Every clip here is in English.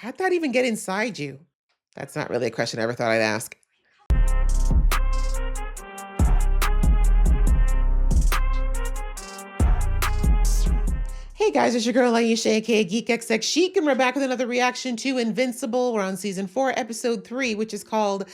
How'd that even get inside you? That's not really a question I ever thought I'd ask. Hey guys, it's your girl Aisha, aka Geek XX Chic, and we're back with another reaction to Invincible. We're on season 4, episode 3, which is called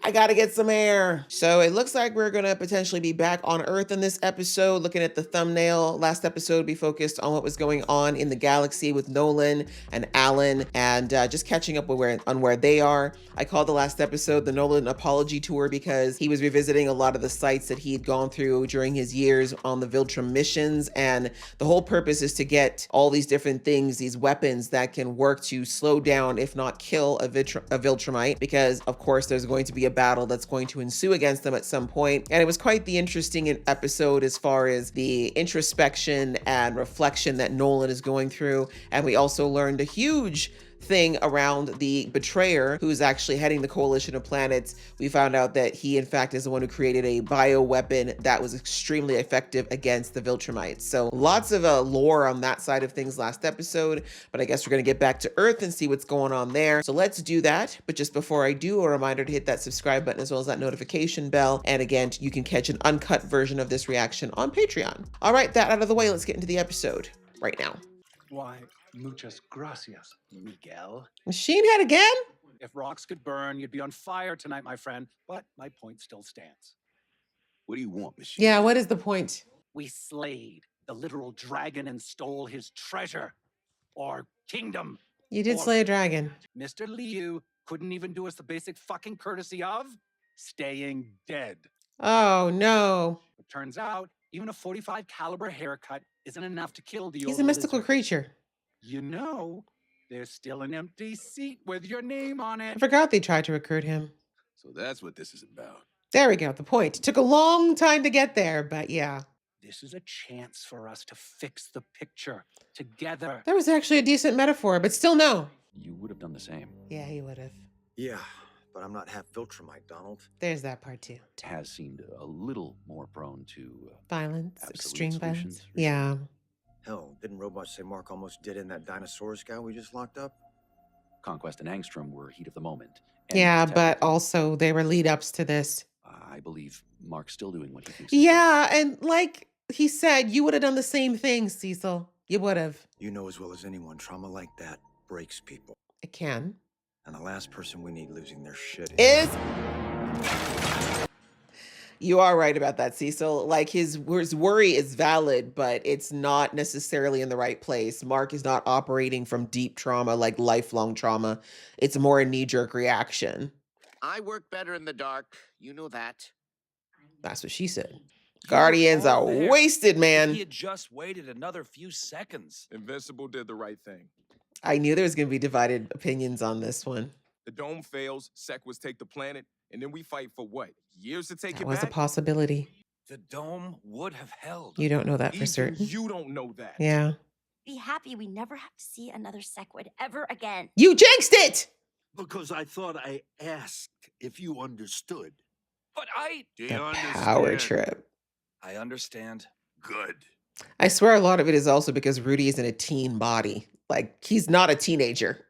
I Gotta Get Some Air. So it looks like we're gonna potentially be back on Earth in this episode. Looking at the thumbnail, last episode we focused on what was going on in the galaxy with Nolan and Alan, and just catching up on where they are. I called the last episode the Nolan Apology Tour because he was revisiting a lot of the sites that he had gone through during his years on the Viltrum missions, and the whole purpose is to get all these different things, these weapons that can work to slow down, if not kill, a Viltrumite, because of course there's going to be a battle that's going to ensue against them at some point. And it was quite the interesting episode as far as the introspection and reflection that Nolan is going through. And we also learned a huge thing around the betrayer who's actually heading the coalition of planets. We found out that he in fact is the one who created a bioweapon that was extremely effective against the Viltrumites. So lots of lore on that side of things last episode, but I guess we're going to get back to Earth and see what's going on there. So let's do that. But just before I do, a reminder to hit that subscribe button as well as that notification bell. And again, you can catch an uncut version of this reaction on Patreon. All right, that out of the way, let's get into the episode right now. Why, muchas gracias, Miguel. Machine Head again? If rocks could burn, you'd be on fire tonight, my friend. But my point still stands. What do you want, Machine? Yeah, what is the point? We slayed the literal dragon and stole his treasure. Or kingdom. You did Or- slay a dragon. Mr. Liu couldn't even do us the basic fucking courtesy of staying dead. Oh, no. It turns out, even a 45 caliber haircut isn't enough to kill the He's old a mystical lizard. creature. You know, there's still an empty seat with your name on I it. forgot they tried to recruit him. So that's what this is about. There we go, the point. It took a long time to get there, but yeah. This is a chance for us to fix the picture together. That was actually a decent metaphor, but still no. You would have done the same. Yeah, he would have. Yeah, but I'm not half Viltrumite, Donald. There's that part too. Has seemed a little more prone to Violence, absolute extreme violence. solutions. Yeah. Hell, didn't robots say Mark almost did in that Dinosaurus guy we just locked up? Conquest and Angstrom were heat of the moment. And Yeah, but technically, also they were lead ups to this. I believe Mark's still doing what he thinks. is Yeah, and like he said, you would have done the same thing, Cecil. You would have. You know as well as anyone, trauma like that breaks people. It can. And the last person we need losing their shit Is you are right about that, Cecil. Like his worry is valid, but it's not necessarily in the right place. Mark is not operating from deep trauma, like lifelong trauma. It's more a knee-jerk reaction. I work better in the dark. You know that. That's what she said. Guardians are wasted, man. He had just waited another few seconds. Invincible did the right thing. I knew there was going to be divided opinions on this one. The dome fails, Sequas take the planet, and then we fight for what? Years to take That it was a back? possibility. The dome would have held. You don't know that for Even certain. you don't know that. Yeah. Be happy we never have to see another Sequid ever again. You jinxed it! Because I thought I asked if you understood. But Do you The power understand? trip. I understand. Good. I swear a lot of it is also because Rudy is in a teen body. Like, he's not a teenager.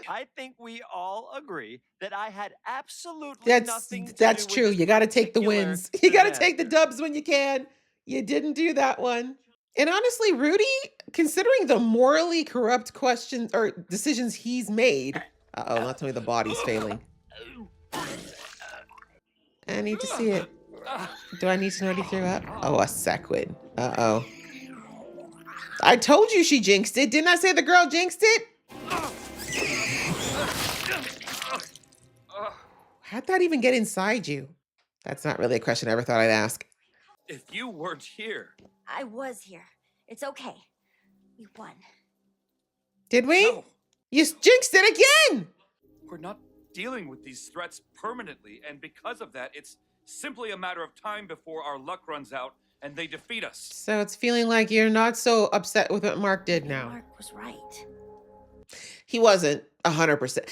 I think we all agree that I had absolutely That's nothing to that's do with true. this You got to take the particular wins. You got to take the disaster. dubs when you can. You didn't do that one. And honestly, Rudy, considering the morally corrupt questions or decisions he's made, uh-oh, not telling me the body's failing. I need to see it. Do I need to know what he threw up? Oh, a Sequid. Uh-oh. I told you she jinxed it. Didn't I say the girl jinxed it? How'd that even get inside you? That's not really a question I ever thought I'd ask. If you weren't here, I was here. It's okay. We won. Did we? no, You jinxed it again! we're not dealing with these threats permanently, and because of that, it's simply a matter of time before our luck runs out and they defeat us. So it's feeling like you're not so upset with what Mark did now. Mark was right. He wasn't 100%.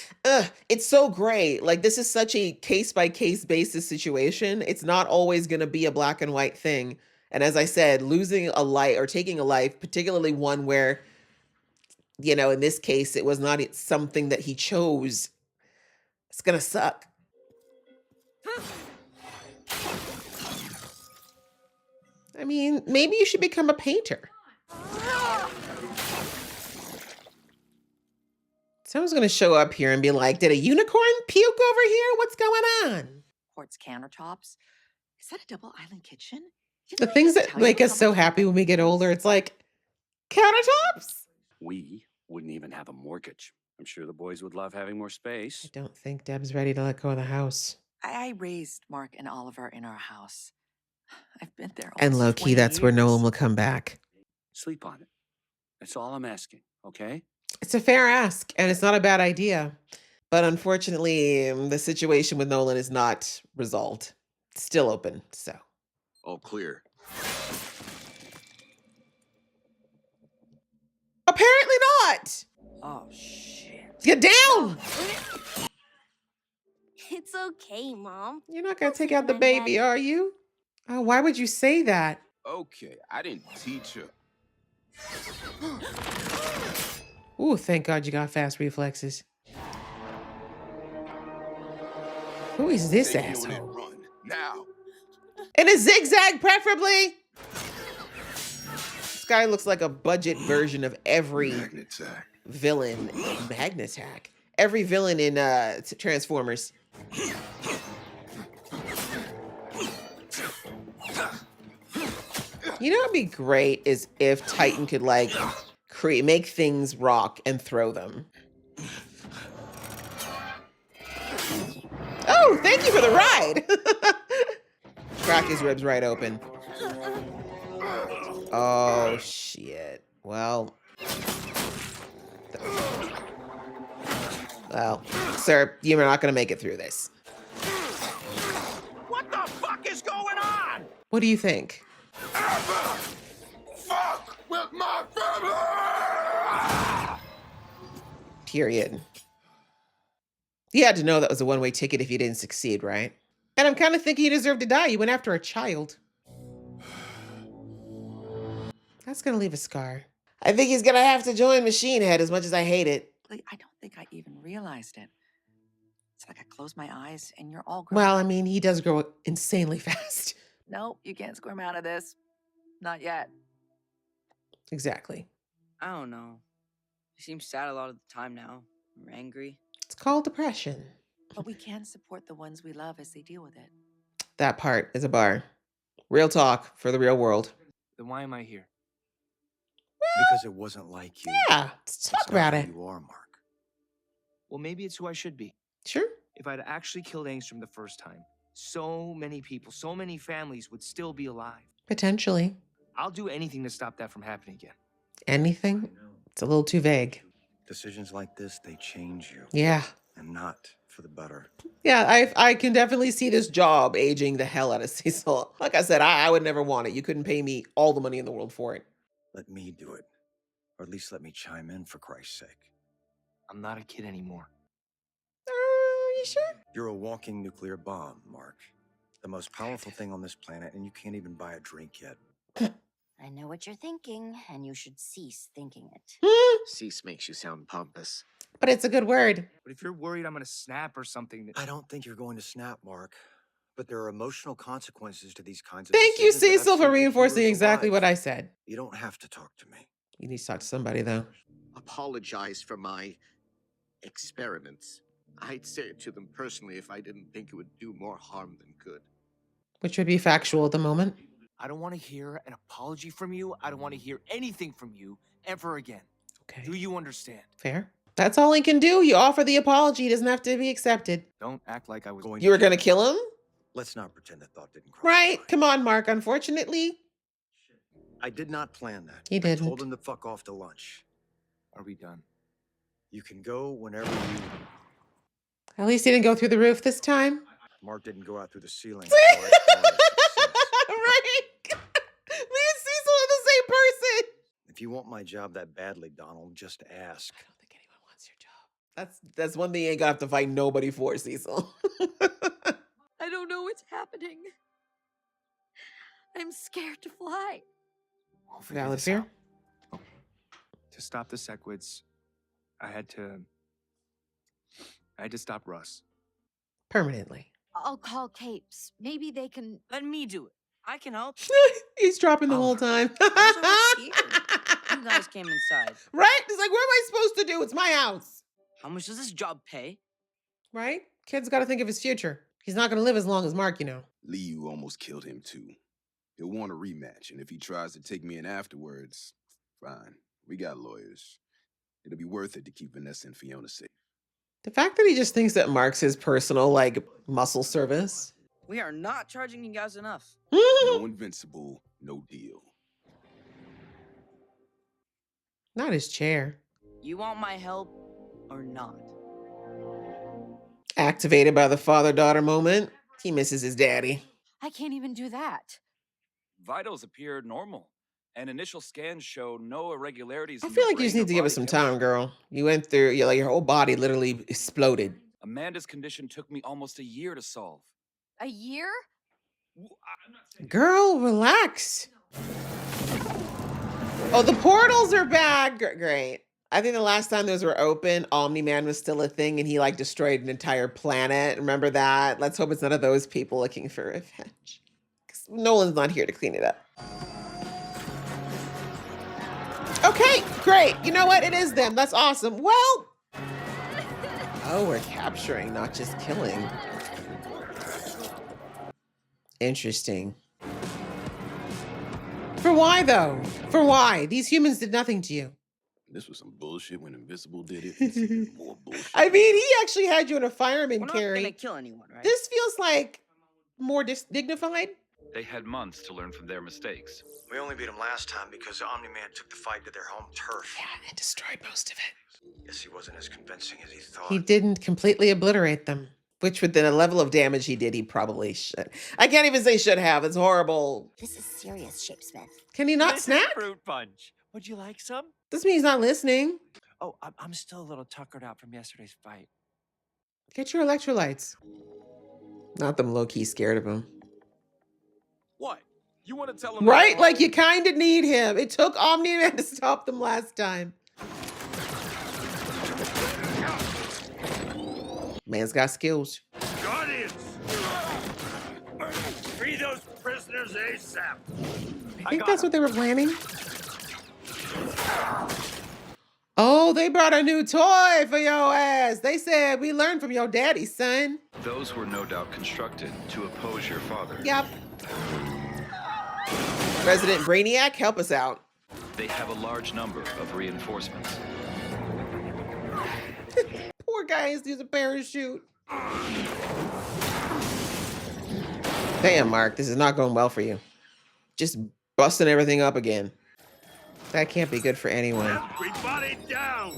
It's so gray. Like, this is such a case-by-case basis situation. It's not always going to be a black and white thing. And as I said, losing a life or taking a life, particularly one where you know, in this case, it was not something that he chose. It's gonna suck. I mean, maybe you should become a painter. Someone's gonna show up here and be like, did a unicorn puke over here? What's going on? Quartz countertops. Is that a double island kitchen? The things that make us so happy when we get older, it's like, countertops? We wouldn't even have a mortgage. I'm sure the boys would love having more I space. don't think Deb's ready to let go of the house. I raised Mark and Oliver in our house. I've been there And almost low-key, 20 that's where Nolan years. will come back. Sleep on it. That's all I'm asking, okay? It's a fair ask, and it's not a bad idea. But unfortunately, the situation with Nolan is not resolved. It's still open, so. All clear. Apparently not! Oh, shit. Get down! It's okay, Mom. You're not gonna I'll take see out the when I'm baby, done. are you? Oh, why would you say that? Okay, I didn't teach her. Ooh, thank God you got fast reflexes. Who is this Stay here when it asshole? run. Now. In a zigzag, preferably. This guy looks like a budget version of every Magnet-tack. villain in Magnettack. Every villain in Transformers. You know what'd be great is if Titan could like make things rock and throw them. Oh, thank you for the ride. Crack his ribs right open. Oh, shit. Well, sir, you're not going to make it through this. What the fuck is going on? What do you think? Fuck with my family! Period. You had to know that was a one-way ticket if you didn't succeed, right? And I'm kind of thinking you deserve to die. You went after a child. That's going to leave a scar. I think he's going to have to join Machine Head as much as I hate it. Like, I don't think I even realized it. It's like I close my eyes and you're all grown Well, I up. mean, he does grow insanely fast. Nope, you can't squirm out of this. Not yet. Exactly. I don't know. He seems sad a lot of the time now. Or angry. It's called depression. But we can support the ones we love as they deal with it. That part is a bar. Real talk for the real world. Then why am I here? Because it wasn't like you. Yeah, let's talk It's not about who it. You are, Mark. Well, maybe it's who I should be. Sure. If I'd actually killed Angstrom the first time, so many people, so many families would still be alive. Potentially. I'll do anything to stop that from happening again. Anything? It's a little too vague. Decisions like this, they change you. Yeah. And not for the better. Yeah, I can definitely see this job aging the hell out of Cecil. Like I said, I would never want it. You couldn't pay me all the money in the world for it. Let me do it. Or at least let me chime in, for Christ's sake. I'm not a kid anymore. You sure? You're a walking nuclear bomb, Mark. The most powerful thing on this planet, and you can't even buy a drink yet. I know what you're thinking, and you should cease thinking it. Cease makes you sound pompous. But it's a good word. But if you're worried I'm gonna snap or something, I don't think you're going to snap, Mark. But there are emotional consequences to these kinds of Thank you, decisions that Cecil, for absolute reinforcing heroes exactly alive. what I said. You don't have to talk to me. You need to talk to somebody, though. Apologize for my experiments. I'd say it to them personally if I didn't think it would do more harm than good. Which would be factual at the moment. I don't want to hear an apology from you. I don't want to hear anything from you ever again. Okay. Do you understand? Fair. That's all he can do. You offer the apology. It doesn't have to be accepted. Don't act like I was Going You were going to kill him? Let's not pretend that thought didn't cross Right. your mind. Come on, Mark. Unfortunately, I did not plan that. He I didn't. told him to fuck off to lunch. Are we done? You can go whenever you... at least he didn't go through the roof this time. Mark didn't go out through the ceiling. right. so I call it a success. Me and Cecil are the same person. If you want my job that badly, Donald, just ask. I don't think anyone wants your job. That's one thing you ain't gonna have to fight nobody for, Cecil. I don't know what's happening. I'm scared to fly. We'll figure Valid this fear. out. To stop the Sequids, I had to stop Russ. Permanently. I'll call Capes. Maybe they can. Let me do it. I can help. He's dropping the Oh. whole time. I was already here. You guys came inside. Right? He's like, what am I supposed to do? It's my house. How much does this job pay? Right? Kid's got to think of his future. He's not going to live as long as Mark, you know. Liu almost killed him too. He'll want a rematch, and if he tries to take me in afterwards, fine. We got lawyers. It'll be worth it to keep Vanessa and Fiona safe. The fact that he just thinks that Mark's his personal, like, muscle service. We are not charging you guys enough. No Invincible, no deal. Not his chair. You want my help or not? Activated by the father-daughter moment. He misses his daddy. I can't even do that. Vitals appear normal, and initial scans show no irregularities. I in feel the like you just brain or need to give us body some time, chemistry. girl. You went through, like, your whole body literally exploded. Amanda's condition took me almost a year to solve. A year? I'm not saying Girl, relax. Oh, the portals are back. Great. I think the last time those were open, Omni-Man was still a thing and he like destroyed an entire planet. Remember that? Let's hope it's none of those people looking for revenge. 'Cause Nolan's not here to clean it up. Okay, great. You know what? It is them. That's awesome. Well, oh, we're capturing, not just killing. Interesting. For why, though? For why? These humans did nothing to you. This was some bullshit when Invincible did it. It's even more bullshit. I mean, he actually had you in a fireman We're not gonna carry. kill anyone, right? This feels like more dignified. They had months to learn from their mistakes. We only beat him last time because Omni-Man took the fight to their home turf. Yeah, and destroyed most of it. Guess he wasn't as convincing as he thought. He didn't completely obliterate them, which with the level of damage he did, he probably should. I can't even say should have. It's horrible. This is serious, Shapesmith. Can he not snap? Fruit punch. Would you like some? This means he's not listening. Oh, I'm still a little tuckered out from yesterday's fight. Get your electrolytes. Not them low-key scared of him. What? You want to tell him? Right? Like you kind of need him. It took Omni-Man to stop them last time. Man's got skills. Guardians! Free those prisoners ASAP! I think that's what they were planning. Oh, they brought a new toy for your ass. They said, we learned from your daddy, son. Those were no doubt constructed to oppose your father. Yep. President Brainiac, help us out. They have a large number of reinforcements. Poor guy has to use a parachute. Damn, Mark, this is not going well for you. Just busting everything up again. That can't be good for anyone. Everybody down!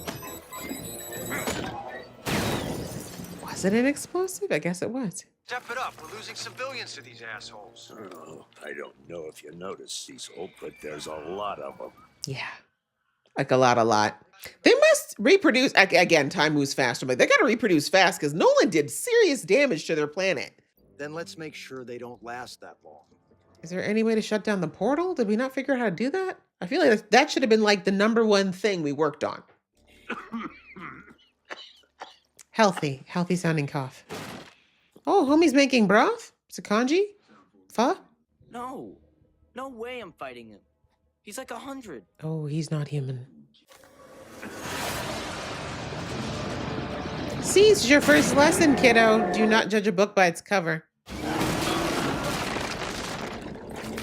Was it an explosive? I guess it was. Step it up. We're losing civilians to these assholes. Oh, I don't know if you noticed, Cecil, but there's a lot of them. Yeah. Like a lot. They must reproduce. Again, time moves fast. I'm like, they got to reproduce fast because Nolan did serious damage to their planet. Then let's make sure they don't last that long. Is there any way to shut down the portal? Did we not figure out how to do that? I feel like that should have been like the #1 thing we worked on. Healthy sounding cough. Oh, homie's making broth? Is it kanji? Pho? No. No way I'm fighting him. He's like 100. Oh, he's not human. See, it's your first lesson, kiddo. Do not judge a book by its cover.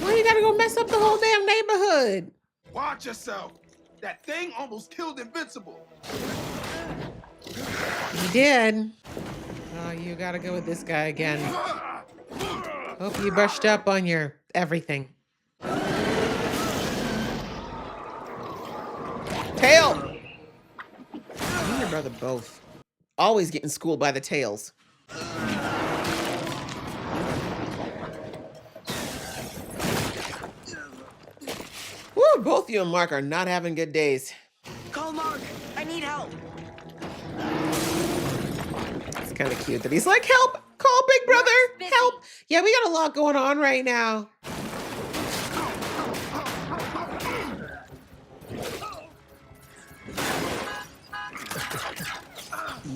Why you gotta go mess up the whole damn neighborhood? Watch yourself. That thing almost killed Invincible. You did. Oh, you gotta go with this guy again. Hope you brushed up on your everything. Tail! You and your brother both. Always getting schooled by the tails. Woo, both you and Mark are not having good days. Call Mark. I need help. It's kind of cute that he's like, help! Call Big Brother! Busy. Help! Yeah, we got a lot going on right now.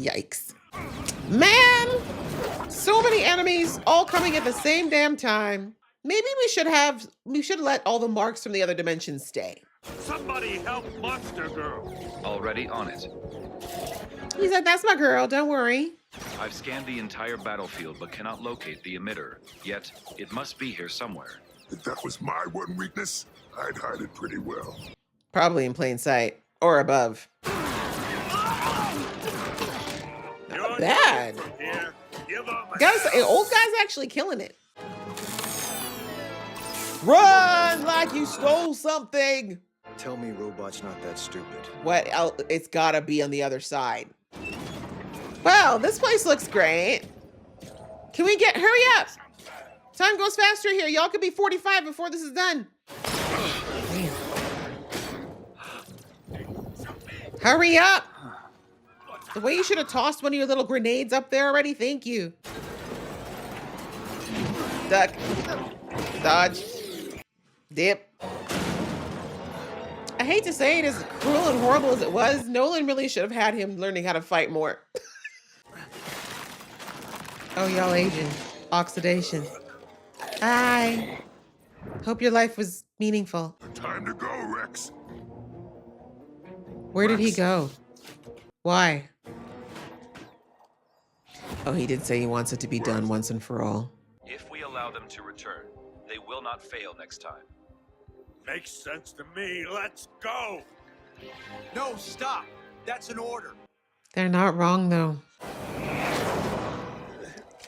Yikes. Man! So many enemies all coming at the same damn time. Maybe we should let all the marks from the other dimensions stay. Somebody help Monster Girl. Already on it. He's like, that's my girl, don't worry. I've scanned the entire battlefield but cannot locate the emitter. Yet, it must be here somewhere. If that was my one weakness, I'd hide it pretty well. Probably in plain sight. Or above. Not bad. Guys, old guy's actually killing it. Run like you stole something. Tell me robot's not that stupid. What else? It's gotta be on the other side. Well, this place looks great. Can we hurry up? Time goes faster here. Y'all could be 45 before this is done. Hurry up. The way you should have tossed one of your little grenades up there already. Thank you. Duck. Dodge. Dip. I hate to say it, as cruel and horrible as it was, Nolan really should have had him learning how to fight more. Oh, y'all aging. Oxidation. Hi. Hope your life was meaningful. Time to go, Rex. Where did he go? Why? Oh, he did say he wants it to be done once and for all. If we allow them to return, they will not fail next time. Makes sense to me. Let's go. No, stop. That's an order. They're not wrong, though.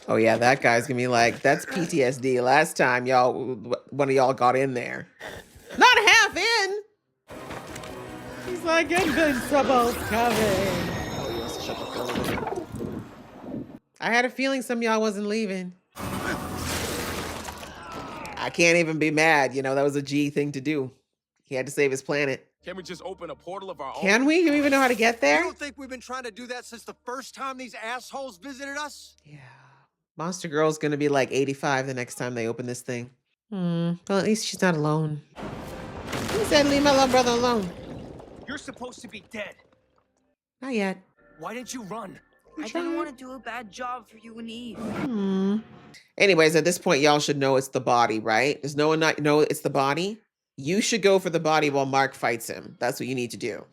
Oh, yeah, that guy's gonna be like, that's PTSD. Last time one of y'all got in there. Not half in! He's like, Invincible's coming. Oh, he wants to shut the phone. I had a feeling some of y'all wasn't leaving. I can't even be mad. You know, that was a G thing to do. He had to save his planet. Can we just open a portal of our own? Can we? You even know how to get there? You don't think we've been trying to do that since the first time these assholes visited us? Yeah. Monster Girl's gonna be like 85 the next time they open this thing. Well, at least she's not alone. He said, leave my little brother alone. You're supposed to be dead. Not yet. Why didn't you run? I didn't want to do a bad job for you and Eve. Anyways, at this point, y'all should know it's the body, right? Does no one not know it's the body? You should go for the body while Mark fights him. That's what you need to do.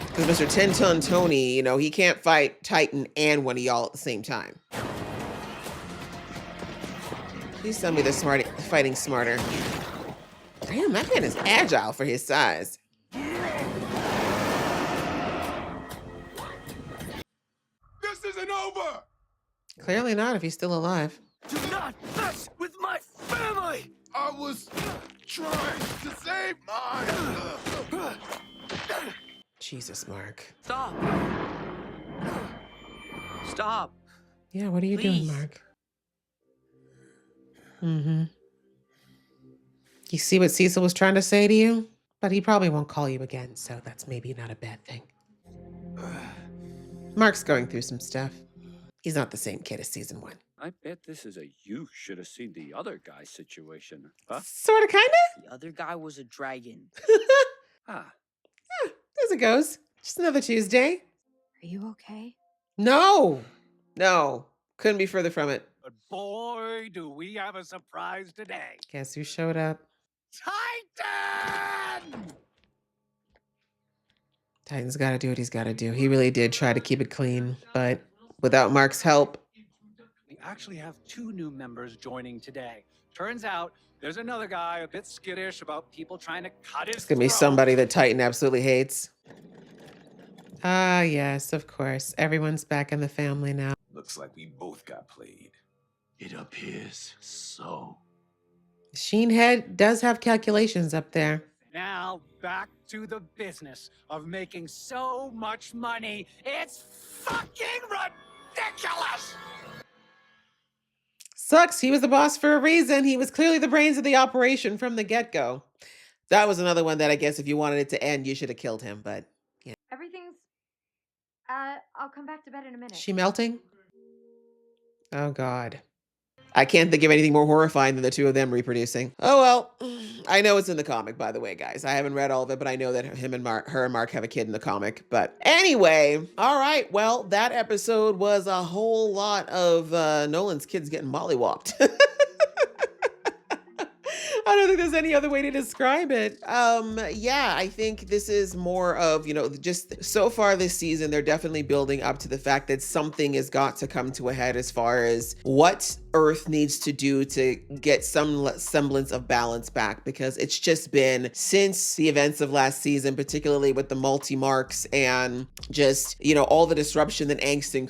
Because Mr. 10-Ton Tony, you know, he can't fight Titan and one of y'all at the same time. Please tell me they're fighting smarter. Damn, that man is agile for his size. This isn't over! Clearly not if he's still alive. Do not mess with my family! I was trying to save mine! Jesus, Mark. Stop. Stop. Yeah, what are you doing, Mark? You see what Cecil was trying to say to you? But he probably won't call you again, so that's maybe not a bad thing. Mark's going through some stuff. He's not the same kid as season 1. I bet this is a you should have seen the other guy situation. Huh? Sort of, kind of? The other guy was a dragon. Ah. Yeah, as it goes. Just another Tuesday. Are you okay? No. No. Couldn't be further from it. But boy, do we have a surprise today. Guess who showed up? Titan! Titan's got to do what he's got to do. He really did try to keep it clean, but without Mark's help. We actually have 2 new members joining today. Turns out there's another guy a bit skittish about people trying to cut his It's going to be throat. somebody that Titan absolutely hates. Ah, yes, of course. Everyone's back in the family now. Looks like we both got played. It appears so. Sheenhead does have calculations up there. Now, back to the business of making so much money. It's fucking ridiculous! Sucks. He was the boss for a reason. He was clearly the brains of the operation from the get-go. That was another one that I guess if you wanted it to end, you should have killed him, but yeah. Everything's... I'll come back to bed in a minute. She melting? Oh, God. I can't think of anything more horrifying than the two of them reproducing. Oh well, I know it's in the comic, by the way, guys. I haven't read all of it, but I know that her and Mark have a kid in the comic. But anyway, all right. Well, that episode was a whole lot of Nolan's kids getting mollywopped. I don't think there's any other way to describe it. Yeah, I think this is more of, just so far this season, they're definitely building up to the fact that something has got to come to a head as far as what Earth needs to do to get some semblance of balance back, because it's just been since the events of last season, particularly with the multi-marks and just, all the disruption that Angstrom,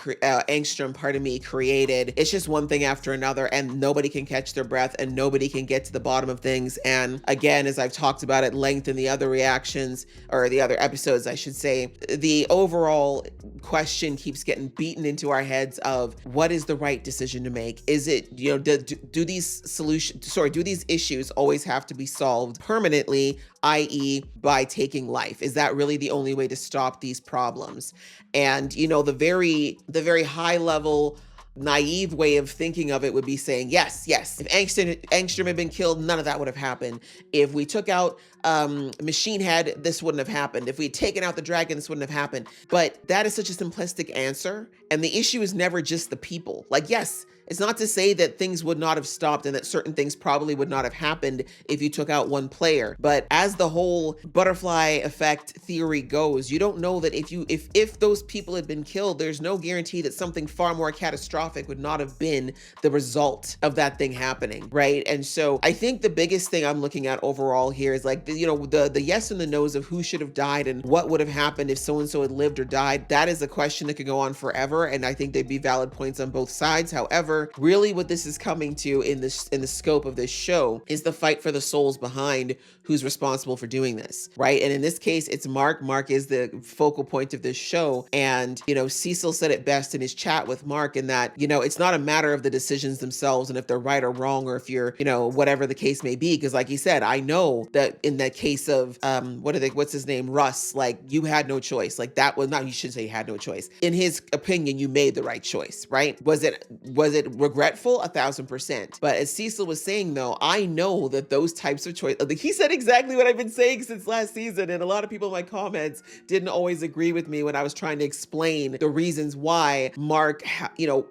created. It's just one thing after another, and nobody can catch their breath and nobody can get to the bottom of things. And again, as I've talked about at length in the other reactions, or the other episodes, I should say, the overall question keeps getting beaten into our heads of what is the right decision to make? Is it, do these issues always have to be solved permanently, i.e. by taking life? Is that really the only way to stop these problems? And, the very high level naive way of thinking of it would be saying, yes, if Angstrom had been killed, none of that would have happened. If we took out Machine Head, this wouldn't have happened. If we had taken out the dragon, this wouldn't have happened. But that is such a simplistic answer. And the issue is never just the people. Like, yes, it's not to say that things would not have stopped and that certain things probably would not have happened if you took out one player. But as the whole butterfly effect theory goes, you don't know that if those people had been killed, there's no guarantee that something far more catastrophic would not have been the result of that thing happening, right? And so I think the biggest thing I'm looking at overall here is like, the yes and the no's of who should have died and what would have happened if so-and-so had lived or died. That is a question that could go on forever. And I think there'd be valid points on both sides. However, really what this is coming to in the scope of this show is the fight for the souls behind who's responsible for doing this, right? And in this case, it's Mark. Mark is the focal point of this show. And, Cecil said it best in his chat with Mark in that, it's not a matter of the decisions themselves and if they're right or wrong, or if you're, whatever the case may be. Because like he said, I know that in that case of, what's his name? Russ, like you had no choice. Like that was not, you shouldn't say you had no choice. In his opinion, you made the right choice, right? Was it regretful? 1,000%. But as Cecil was saying though, I know that those types of choices, like he said exactly what I've been saying since last season. And a lot of people in my comments didn't always agree with me when I was trying to explain the reasons why Mark,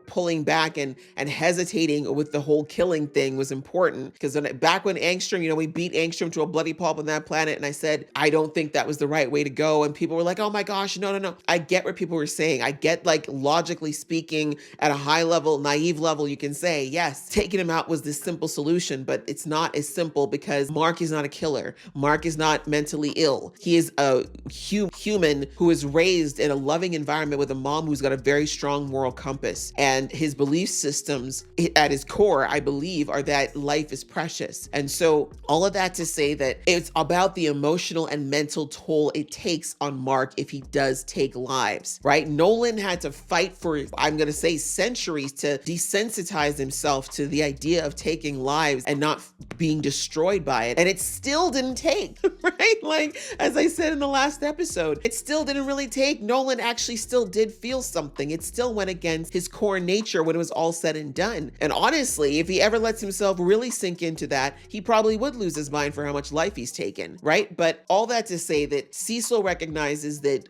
pulling back and hesitating with the whole killing thing was important. Because back when Angstrom, we beat Angstrom to a bloody pulp on that planet. And I said, I don't think that was the right way to go. And people were like, oh my gosh, no. I get what people were saying. I get, like, logically speaking, at a high level, naive level, you can say, yes, taking him out was this simple solution, but it's not as simple because Mark is not a killer. Mark is not mentally ill. He is a human who is raised in a loving environment with a mom who's got a very strong moral compass. And his belief systems at his core, I believe, are that life is precious. And so all of that to say that it's about the emotional and mental toll it takes on Mark if he does take lives, right? Nolan had to fight for, I'm going to say, centuries to desensitize himself to the idea of taking lives and not being destroyed by it. And it still didn't take, right? Like, as I said in the last episode, it still didn't really take. Nolan actually still did feel something. It still went against his core nature when it was all said and done. And honestly, if he ever lets himself really sink into that, he probably would lose his mind for how much life he's taken, right? But all that to say that Cecil recognizes that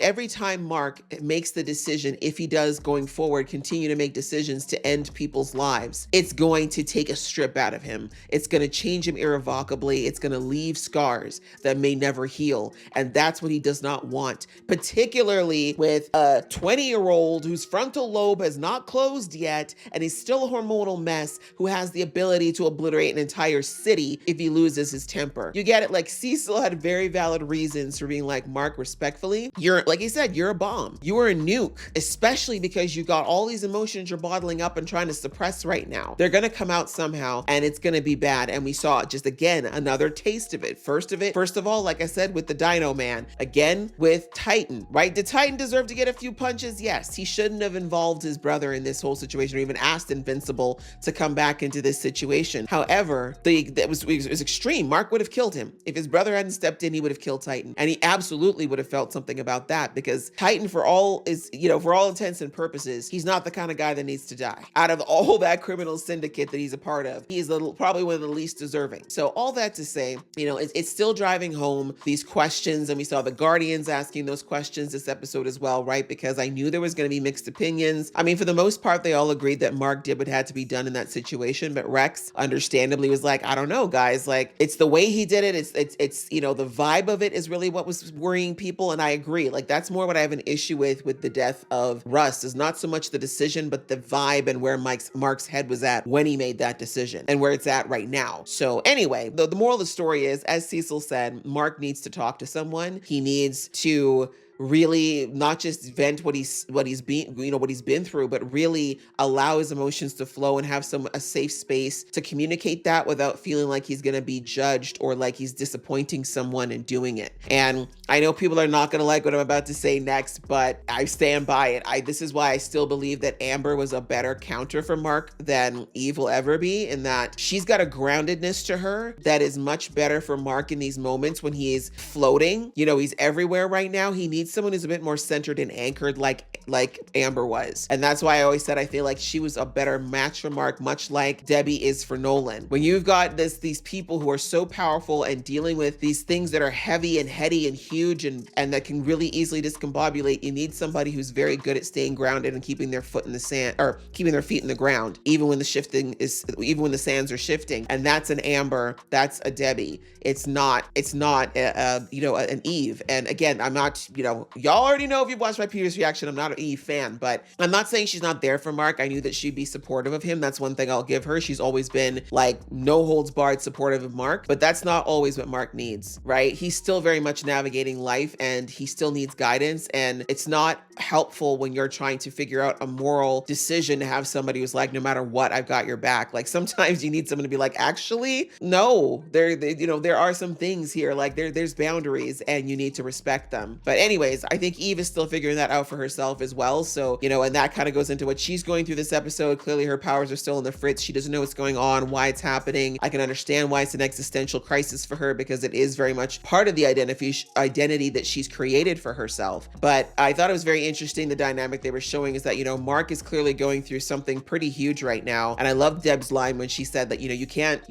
every time Mark makes the decision, if he does going forward, continue to make decisions to end people's lives, it's going to take a strip out of him. It's going to change him irrevocably. It's going to leave scars that may never heal. And that's what he does not want, particularly with a 20-year-old whose frontal lobe has not closed yet and is still a hormonal mess, who has the ability to obliterate an entire city if he loses his temper. You get it? Like, Cecil had very valid reasons for being like, Mark, respectfully, you're, like he said, you're a bomb. You are a nuke, especially because you got all these emotions you're bottling up and trying to suppress right now. They're going to come out somehow and it's going to be bad. And we saw just, again, another taste of it. First of all, like I said, with the Dino Man, again with Titan, right? Did Titan deserve to get a few punches? Yes. He shouldn't have involved his brother in this whole situation or even asked Invincible to come back into this situation. However, it was extreme. Mark would have killed killed him. If his brother hadn't stepped in, he would have killed Titan. And he absolutely would have felt something about that, because Titan, for all intents and purposes, he's not the kind of guy that needs to die. Out of all that criminal syndicate that he's a part of, he is probably one of the least deserving. So all that to say, it's still driving home these questions, and we saw the Guardians asking those questions this episode as well, right? Because I knew there was going to be mixed opinions. I mean, for the most part, they all agreed that Mark did what had to be done in that situation, but Rex understandably was like, I don't know, guys, like, it's the way he did it. It's the vibe of it is really what was worrying people, and I agree. Like, that's more what I have an issue with the death of Russ, is not so much the decision, but the vibe and where Mark's head was at when he made that decision and where it's at right now. So anyway, the moral of the story is, as Cecil said, Mark needs to talk to someone. He needs to really not just vent what he's been through, but really allow his emotions to flow and have a safe space to communicate that without feeling like he's going to be judged or like he's disappointing someone in doing it. And I know people are not going to like what I'm about to say next, but I stand by it. This is why I still believe that Amber was a better counter for Mark than Eve will ever be, in that she's got a groundedness to her that is much better for Mark in these moments when he is floating. He's everywhere right now. He needs someone who's a bit more centered and anchored like Amber was. And that's why I always said I feel like she was a better match for Mark, much like Debbie is for Nolan. When you've got these people who are so powerful and dealing with these things that are heavy and heady and huge and that can really easily discombobulate, you need somebody who's very good at staying grounded and keeping their foot in the sand, or keeping their feet in the ground, even when the sands are shifting. And that's an Amber, that's a Debbie. It's not an Eve. And again, I'm not, y'all already know if you've watched my previous reaction, I'm not an Eve fan, but I'm not saying she's not there for Mark. I knew that she'd be supportive of him. That's one thing I'll give her. She's always been like no holds barred supportive of Mark, but that's not always what Mark needs, right? He's still very much navigating life and he still needs guidance. And it's not helpful when you're trying to figure out a moral decision to have somebody who's like, no matter what, I've got your back. Like, sometimes you need someone to be like, actually, no, there are some things here, like there's boundaries and you need to respect them. But anyways, I think Eve is still figuring that out for herself as well. So, and that kind of goes into what she's going through this episode. Clearly her powers are still in the fritz. She doesn't know what's going on, why it's happening. I can understand why it's an existential crisis for her, because it is very much part of the identity that she's created for herself. But I thought it was very interesting, the dynamic they were showing is that, Mark is clearly going through something pretty huge right now. And I love Deb's line when she said that, you can't,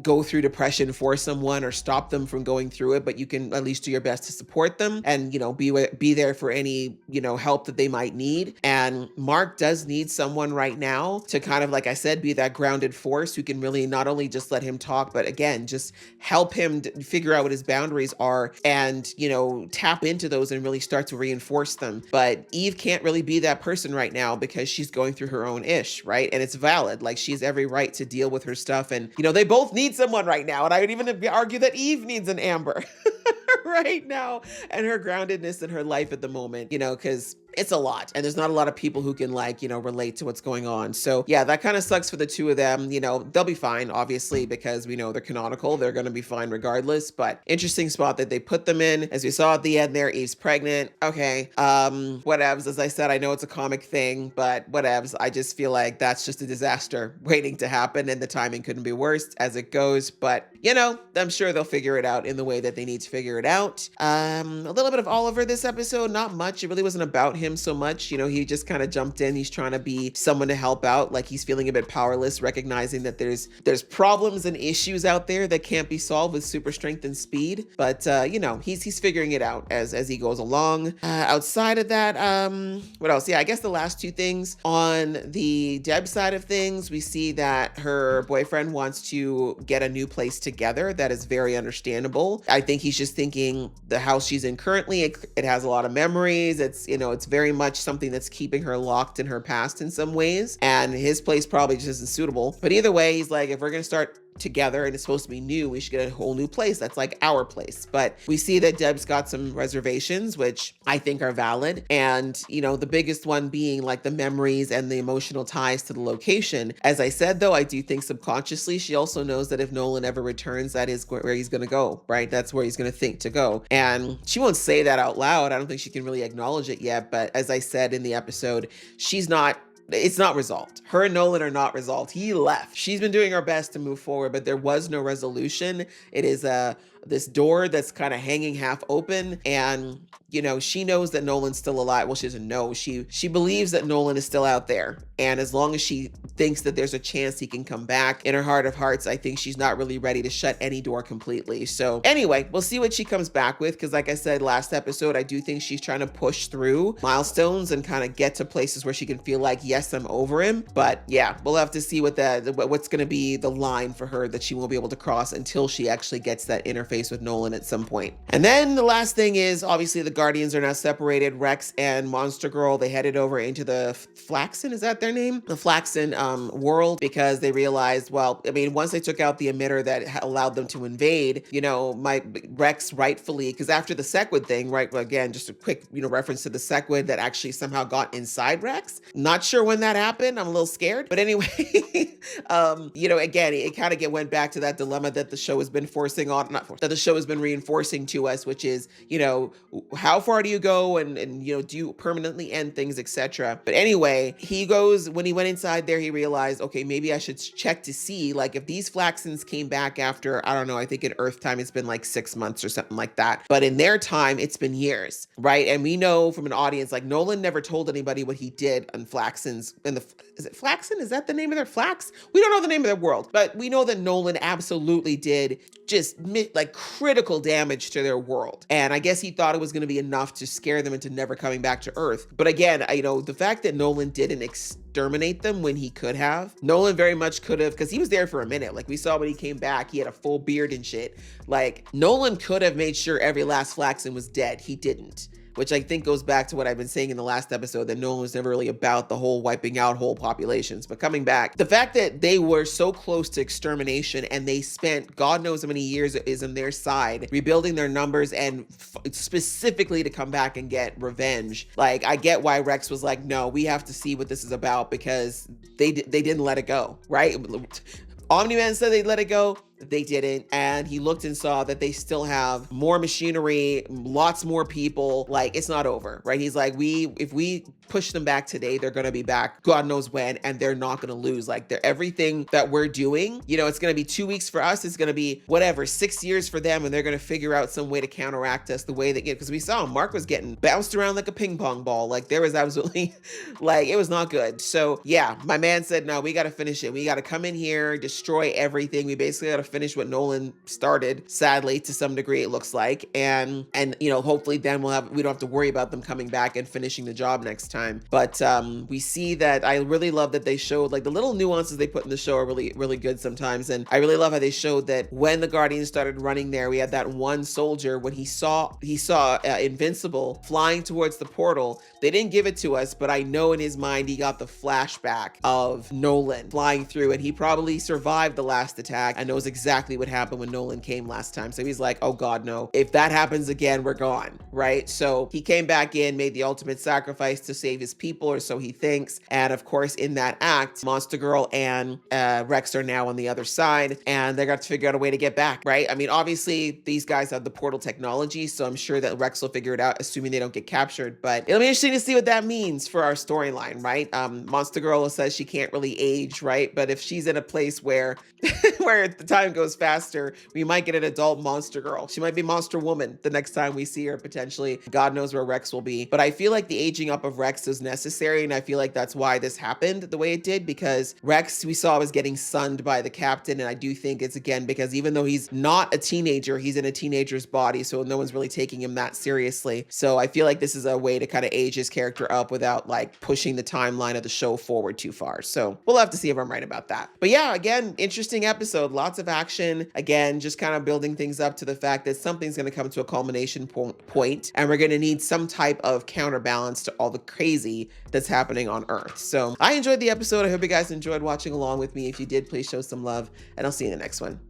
go through depression for someone or stop them from going through it, but you can at least do your best to support them and, be there for any, help that they might need. And Mark does need someone right now to kind of, like I said, be that grounded force who can really not only just let him talk, but again, just help him figure out what his boundaries are and, tap into those and really start to reinforce them. But Eve can't really be that person right now because she's going through her own ish, right? And it's valid. Like, she's every right to deal with her stuff. And, they both need someone right now. And I would even argue that Eve needs an Amber right now, and her groundedness in her life at the moment, because it's a lot and there's not a lot of people who can relate to what's going on. So yeah, that kind of sucks for the two of them. They'll be fine, obviously, because we know they're canonical. They're going to be fine regardless, but interesting spot that they put them in. As we saw at the end there, Eve's pregnant. Okay. Whatevs. As I said, I know it's a comic thing, but whatevs. I just feel like that's just a disaster waiting to happen, and the timing couldn't be worse as it goes. But I'm sure they'll figure it out in the way that they need to figure it out. A little bit of Oliver this episode, not much. It really wasn't about him so much. He just kind of jumped in. He's trying to be someone to help out. Like, he's feeling a bit powerless, recognizing that there's problems and issues out there that can't be solved with super strength and speed. But he's figuring it out as he goes along. Outside of that, what else? Yeah, I guess the last two things on the Deb side of things, we see that her boyfriend wants to get a new place together. That is very understandable. I think he's just thinking the house she's in currently, it has a lot of memories. It's very much something that's keeping her locked in her past in some ways. And his place probably just isn't suitable. But either way, he's like, if we're going to start together and it's supposed to be new, we should get a whole new place that's like our place. But we see that Deb's got some reservations, which I think are valid. And, the biggest one being like the memories and the emotional ties to the location. As I said, though, I do think subconsciously, she also knows that if Nolan ever returns, that is where he's going to go, right? That's where he's going to think to go. And she won't say that out loud. I don't think she can really acknowledge it yet. But as I said in the episode, she's not it's not resolved. Her and Nolan are not resolved. He left. She's been doing her best to move forward, but there was no resolution. It is this door that's kind of hanging half open, and you know, she knows that Nolan's still alive. Well, she doesn't know. She believes that Nolan is still out there. And as long as she thinks that there's a chance he can come back, in her heart of hearts, I think she's not really ready to shut any door completely. So anyway, we'll see what she comes back with. Because like I said last episode, I do think she's trying to push through milestones and kind of get to places where she can feel like, yes, I'm over him. But yeah, we'll have to see what's going to be the line for her that she won't be able to cross until she actually gets that interface with Nolan at some point. And then the last thing is, obviously, the Guardians are now separated. Rex and Monster Girl, they headed over into the Flaxen, is that their name? The Flaxen world, because they realized, well, I mean, once they took out the emitter that allowed them to invade, you know, Rex rightfully, because after the Sequid thing, right, again, just a quick, you know, reference to the Sequid that actually somehow got inside Rex. Not sure when that happened. I'm a little scared. But anyway, you know, again, it kind of went back to that dilemma that the show has been that the show has been reinforcing to us, which is, you know, how far do you go and you know, do you permanently end things, etc. But anyway, when he went inside there, he realized, okay, maybe I should check to see, like, if these Flaxens came back after, I don't know, I think in Earth time it's been like 6 months or something like that. But in their time, it's been years, right? And we know from an audience, like, Nolan never told anybody what he did on Flaxens. Is it Flaxen? Is that the name of their Flax? We don't know the name of their world, but we know that Nolan absolutely did just like critical damage to their world. And I guess he thought it was going to be enough to scare them into never coming back to Earth. But again, you know, the fact that Nolan didn't exterminate them when he could have, Nolan very much could have, because he was there for a minute. Like, we saw when he came back, he had a full beard and shit. Like, Nolan could have made sure every last Flaxen was dead. He didn't. Which I think goes back to what I've been saying in the last episode, that Nolan was never really about the whole wiping out whole populations. But coming back, the fact that they were so close to extermination and they spent God knows how many years is on their side, rebuilding their numbers and specifically to come back and get revenge. Like, I get why Rex was like, no, we have to see what this is about, because they didn't let it go, right? Omni-Man said they'd let it go. They didn't. And he looked and saw that they still have more machinery, lots more people. Like, it's not over, right? He's like, if we push them back today, they're going to be back God knows when, and they're not going to lose. Like, everything that we're doing, you know, it's going to be 2 weeks for us. It's going to be whatever, 6 years for them. And they're going to figure out some way to counteract us the way that, because we saw him, Mark was getting bounced around like a ping pong ball. Like, there was absolutely, like, it was not good. So yeah, my man said, no, we got to finish it. We got to come in here, destroy everything. We basically got to finish what Nolan started, sadly, to some degree, it looks like. And you know, hopefully then we don't have to worry about them coming back and finishing the job next time. But we see that I really love that they showed, like, the little nuances they put in the show are really, really good sometimes. And I really love how they showed that when the Guardians started running there, we had that one soldier, when he saw Invincible flying towards the portal. They didn't give it to us, but I know in his mind he got the flashback of Nolan flying through, and he probably survived the last attack and knows exactly what happened when Nolan came last time. So he's like, oh God, no. If that happens again, we're gone, right? So he came back in, made the ultimate sacrifice to save his people, or so he thinks. And of course, in that act, Monster Girl and Rex are now on the other side, and they got to figure out a way to get back, right? I mean, obviously, these guys have the portal technology, so I'm sure that Rex will figure it out, assuming they don't get captured. But it'll be interesting to see what that means for our storyline, right? Monster Girl says she can't really age, right? But if she's in a place where where the time goes faster, we might get an adult Monster Girl. She might be Monster Woman the next time we see her, potentially. God knows where Rex will be. But I feel like the aging up of Rex is necessary, and I feel like that's why this happened the way it did, because Rex, we saw, was getting sunned by the captain, and I do think it's, again, because even though he's not a teenager, he's in a teenager's body, so no one's really taking him that seriously. So I feel like this is a way to kind of age his character up without, like, pushing the timeline of the show forward too far. So we'll have to see if I'm right about that. But yeah, again, interesting episode, lots of action. Again, just kind of building things up to the fact that something's going to come to a culmination point, and we're going to need some type of counterbalance to all the crazy that's happening on Earth. So I enjoyed the episode. I hope you guys enjoyed watching along with me. If you did, please show some love, and I'll see you in the next one.